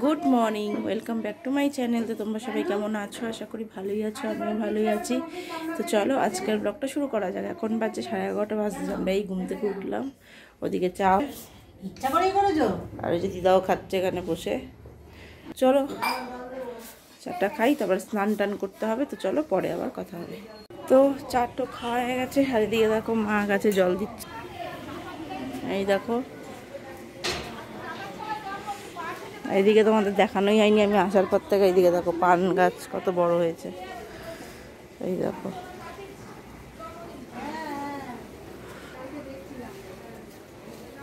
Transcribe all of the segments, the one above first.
Good morning, welcome back to my channel. তো তোমরা সবাই কেমন আছো? আশা করি ভালোই আছো, আমিও ভালোই আছি। তো চলো আজকের ব্লগটা শুরু করা যাক। এখন বাজে 11:30 বাজছে, আমরা এই ঘুম থেকে উঠলাম। ওদিকে চা ইচ্ছা করেই করেছো, আর ওই যে দিদাও খাচ্ছে এখানে বসে। চলো চাটা খাই, তারপর স্নান টান করতে হবে। তো চলো পরে আবার কথা হবে। তো চাটা খাওয়া হয়ে গেছে, আর এদিকে দেখো মা গাছে জল দিচ্ছে। এই দেখো, এইদিকে তোমাদের দেখানোই হয়নি আমি আসার পর থেকে। এইদিকে দেখো পান গাছ কত বড় হয়েছে, এই দেখো।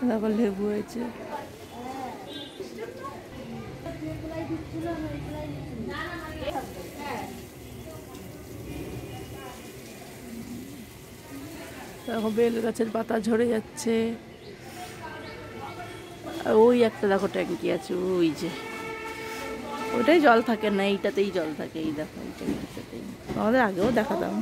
দেখো লেবু হয়েছে। দেখো বেল গাছের পাতা ঝরে যাচ্ছে। আর ওই একটা দেখো ট্যাঙ্কি আছে, ওই যে ওইটাই জল থাকে না, এইটাতেই জল থাকে। এই দেখো এইটাতেই, আমাদের আগেও দেখাতাম।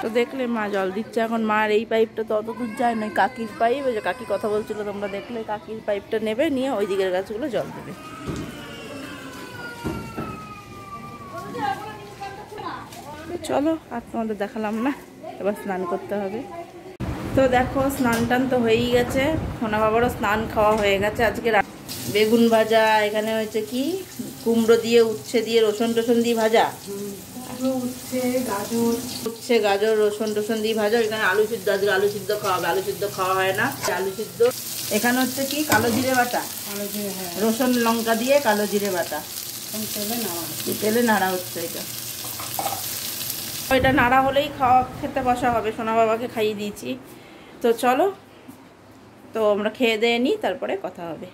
তো দেখলে মা জল দিচ্ছে। এখন মার এই পাইপটা তো অত দূর যায় না, কাকির পাইপ। ওই যে কাকি কথা বলছিল তোমরা দেখলে, কাকির পাইপটা নেবে, নিয়ে ওই দিকের গাছগুলো জল দেবে। চলো আর তোমাদের দেখালাম না, এবার স্নান করতে হবে। তো দেখো স্নান টান তো হয়েই গেছে, সোনা বাবারও স্নান খাওয়া হয়ে গেছে। আজকে বেগুন ভাজা, এখানে হয়েছে কি কুমড়ো দিয়ে উচ্ছে দিয়ে রসুন টসুন দিয়ে ভাজা, উচ্ছে গাজর রসুন টসুন দিয়ে ভাজা। এখানে আলু সিদ্ধ, আজকে আলু সিদ্ধ খাওয়া হবে। আলু সিদ্ধ খাওয়া হয় না, আলু সিদ্ধ। এখানে হচ্ছে কি কালো জিরে বাটা, রসুন লঙ্কা দিয়ে কালো জিরে বাটা, তেলে নাড়া হচ্ছে। এটা নাড়া হলেই খেতে বসা হবে। সোনা বাবাকে খাইয়ে দিয়েছি। তো চলো, তো আমরা খেয়ে দিয়ে নিই, তারপরে কথা হবে।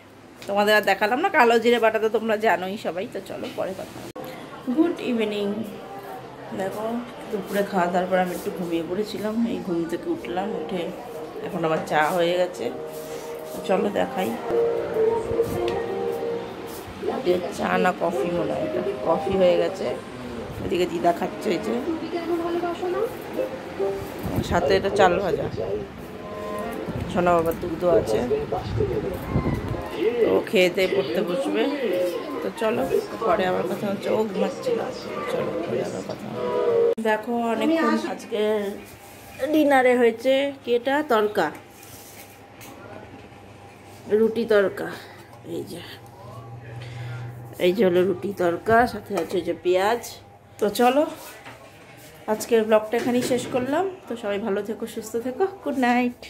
তোমাদের আর দেখালাম না, কালো জিরে বাটা তো তোমরা জানোই সবাই। তো চলো পরে কথা হবে। Good evening. দেখো দুপুরে খাওয়া, তারপর আমি একটু ঘুমিয়ে পড়েছিলাম। এই ঘুম থেকে উঠলাম, উঠে এখন আবার চা হয়ে গেছে। চলো দেখাই, চা না কফি মনে হয়, এটা কফি হয়ে গেছে। এদিকে দিদা খাচ্ছে, এই যে সাথে এটা চাল ভাজা। সোনা বাবার দুধও আছে, ও খেয়ে দিয়ে পড়তে বসবে। তো চলো পরে আবার কথা হচ্ছে। ও ঘুমাচ্ছিল, চলো পরে আবার কথা হবে। দেখো অনেকক্ষণ আজকে ডিনারে হয়েছে কি, এটা তরকা, রুটি তরকা। এই যে হলো রুটি তরকা, সাথে আছে যে পেঁয়াজ। তো চলো আজকের ব্লগটা এখানেই শেষ করলাম। তো সবাই ভালো থেকো, সুস্থ থেকো। Good night.